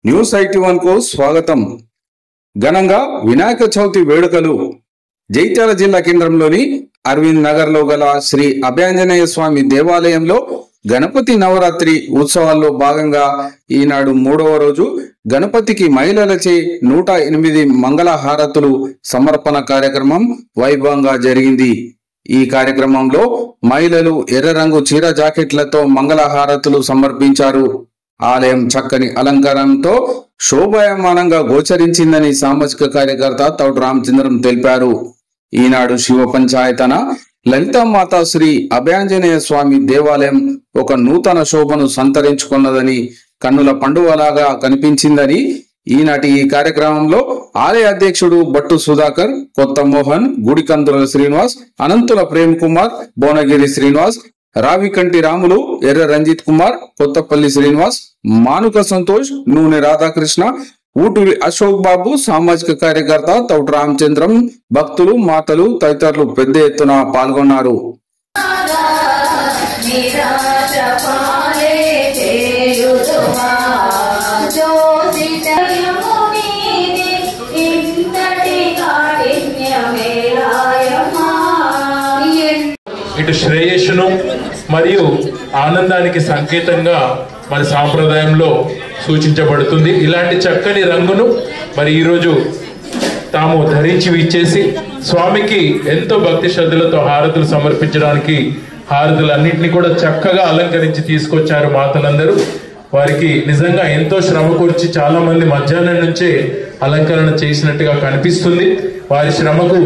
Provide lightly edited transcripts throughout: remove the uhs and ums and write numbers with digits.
News 81 కు స్వాగతం. ఘనంగా వినాయక చవితి వేడుకలు జైత్యాల జిల్లా కేంద్రంలోని అరవింద్ నగర్ లో గల శ్రీ అభయాంజనేయ స్వామి దేవాలయంలో గణపతి నవరాత్రి ఉత్సవాల్లో భాగంగా ఈనాడు 3వ రోజు గణపతికి మహిళలచే 108 మంగళ హారతులు సమర్పణ కార్యక్రమం వైభవంగా జరిగింది. ఈ కార్యక్రమంలో మహిళలు ఎర్ర రంగు చీర జాకెట్లతో మంగళ హారతులు సమర్పించారు. ఆలయం చక్కని అలంకారంతో శోభాయమానంగా గోచరించిందని సామాజిక కార్యకర్త తౌడు రామచంద్రం తెలిపారు. ఈనాడు శివ పంచాయతన లలితామాత శ్రీ అభయాంజనేయ స్వామి దేవాలయం ఒక నూతన శోభను సంతరించుకున్నదని, కన్నుల పండుగలాగా కనిపించిందని, ఈనాటి ఈ కార్యక్రమంలో ఆలయ అధ్యక్షుడు బట్టు సుధాకర్, కొత్త మోహన్, గుడికందుల శ్రీనివాస్, అనంతుల ప్రేమ్ కుమార్, భువనగిరి శ్రీనివాస్, రావికంటి రాములు, ఎర్ర రంజిత్ కుమార్, కొత్తపల్లి శ్రీనివాస్, మానుక సంతోష్, నూనె రాధాకృష్ణ, ఊటూరి అశోక్ బాబు, సామాజిక కార్యకర్త తౌడు రామచంద్రం, భక్తులు, మాతలు తదితరులు పెద్ద ఎత్తున పాల్గొన్నారు. ఇటు శ్రేయస్సును మరియు ఆనందానికి సంకేతంగా మన సాంప్రదాయంలో సూచించబడుతుంది. ఇలాంటి చక్కని రంగును మరి ఈరోజు తాము ధరించి విచ్చేసి స్వామికి ఎంతో భక్తి శ్రద్ధలతో హారతులు సమర్పించడానికి హారతులన్నింటినీ కూడా చక్కగా అలంకరించి తీసుకొచ్చారు మాతలందరూ. వారికి నిజంగా ఎంతో శ్రమ కూర్చి చాలా మంది మధ్యాహ్నం నుంచే అలంకరణ చేసినట్టుగా కనిపిస్తుంది. వారి శ్రమకు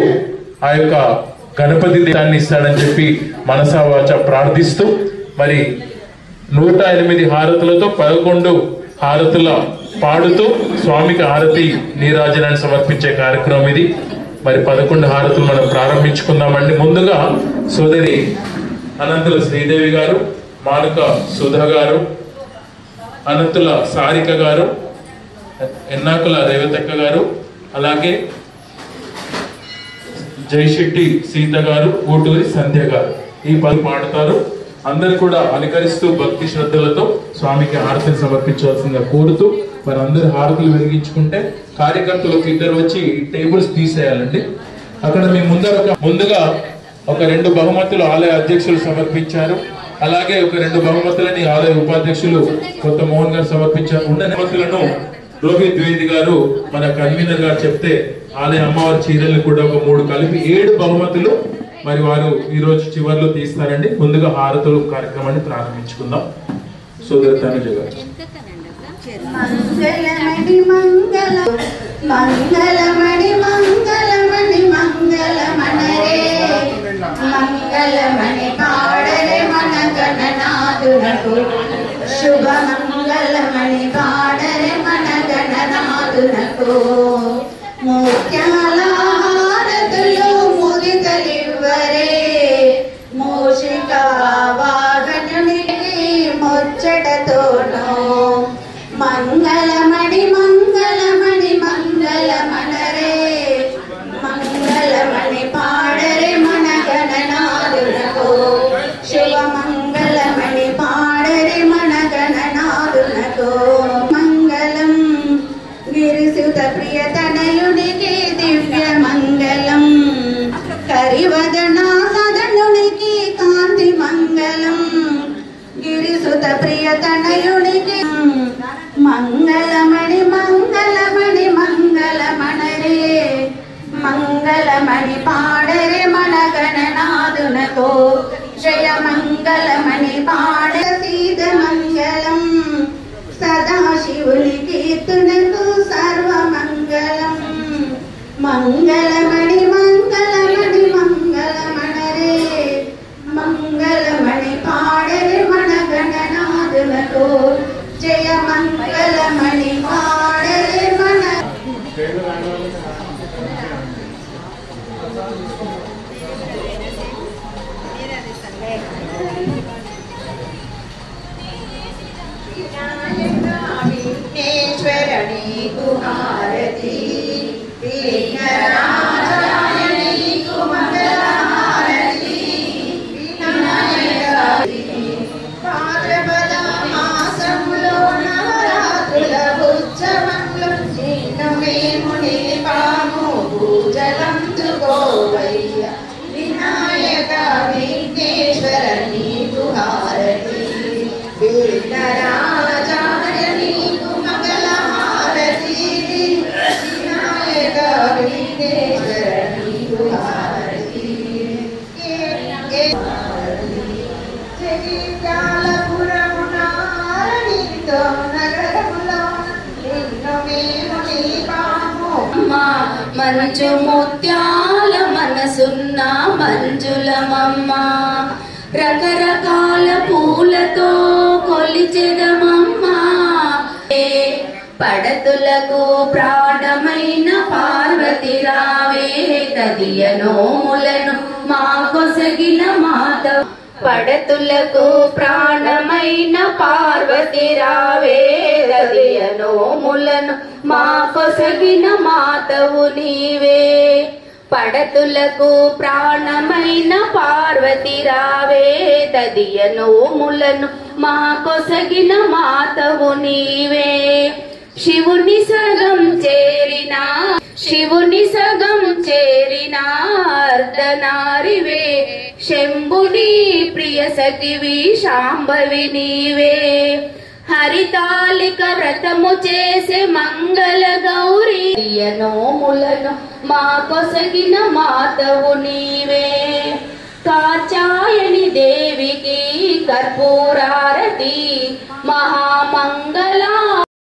ఆ యొక్క గణపతి దేవాన్ని ఇస్తాడని చెప్పి మనసా వాచ ప్రార్థిస్తూ మరి 108 హారతులతో 11 హారతుల పాడుతూ స్వామికి హారతి నీరాజనాన్ని సమర్పించే కార్యక్రమం ఇది. మరి 11 హారతులు మనం ప్రారంభించుకుందామండి. ముందుగా సోదరి అనంతుల శ్రీదేవి గారు, మానుక సుధా గారు, అనంతుల సారిక గారు, ఎన్నాకుల రేవతక్క గారు, అలాగే జైశెట్టి సీత గారు, ఊటూరి సంధ్య గారు ఈ పని పాడతారు. అందరు కూడా అనుకరిస్తూ భక్తి శ్రద్ధలతో స్వామికి హారతిని సమర్పించవలసిందిగా కోరుతూ మరి అందరు హారతులు వెలిగించుకుంటే కార్యకర్తలకు ఇద్దరు వచ్చి టేబుల్స్ తీసేయాలండి. అక్కడ మీ ముందుగా ఒక 2 బహుమతులు ఆలయ అధ్యక్షులు సమర్పించారు. అలాగే ఒక 2 బహుమతులని ఆలయ ఉపాధ్యక్షులు కొత్త మోహన్ గారు సమర్పించారు. ఉన్న బహుమతులను రోహిత్ ద్వేది గారు మన కన్వీనర్ గారు చెప్తే ఆలయ అమ్మవారి చీరలు కూడా ఒక 3 కలిపి 7 బహుమతులు మరి వారు ఈ రోజు చివరిలో తీస్తారండి. ముందుగా హారతులు కార్యక్రమాన్ని ప్రారంభించుకుందాం. సోదరి తనుజ గారు. మంగళమణి మంగళ మంగళమణి మంగళమణి మంగళమణరే మంగళమణి పాడరే మన గణనాథునకు శుభ మంగళమణి పాడరే మన గణనాథునకు ముత్యాల హారతులు మురితలివ్వరే మూషిక వాహనునికి ముచ్చటతోనూ మంగళమణి మంగళమణి మంగళమణరే మంగళమణి పాడరే మన గణనాథునకు శివ మంగళమణి పాడరే మన గణనాథునకు మంగళం గిరిసుత ప్రియతనయునికి దివ్య మంగళం కరివదనా సదనునికి కాంతి మంగళం గిరిసుత ప్రియతనయునికి మంగళమణి మంగళమణి మంగళమణరే మంగళమణి పాడరే మన గణనాథునకు జయ మంగళమణి పాడ సీత మంగళం సదాశివుని కీర్తనకు సర్వమంగళం మంగళమణి మంగళమణి మంగళమణరే మంగళమణి పాడరే మన గణనాథునకు జయ మంగళమణి పాడరే మన విఘ్నేశ్వర నీకు హారతి విఘ్నరాజా మంచు ముత్యాల మనసున్న మంజులమమ్మ రకరకాల పూలతో కొలిచెదమమ్మ పడతులకు ప్రాణమైన పార్వతి రావే తదియ నోములను మా కొసగిన మాత పడతులకు ప్రాణమైన పార్వతి రావే తదియ నోములను మా కొసగిన మాతవు నీవే పడతులకు ప్రాణమైన పార్వతి రావే తదియ నోములను మా కొసగిన మాతవు నీవే శివుని సగం చేరిన అర్ధనారివే శంభుని ప్రియ సఖివి శాంభవి నీవే హరితాళిక వ్రతము చేసే మంగళ గౌరీ నోములను మా కొసగిన మాతవు నీవే కాచాయని దేవికి కర్పూరారతి మహామంగళ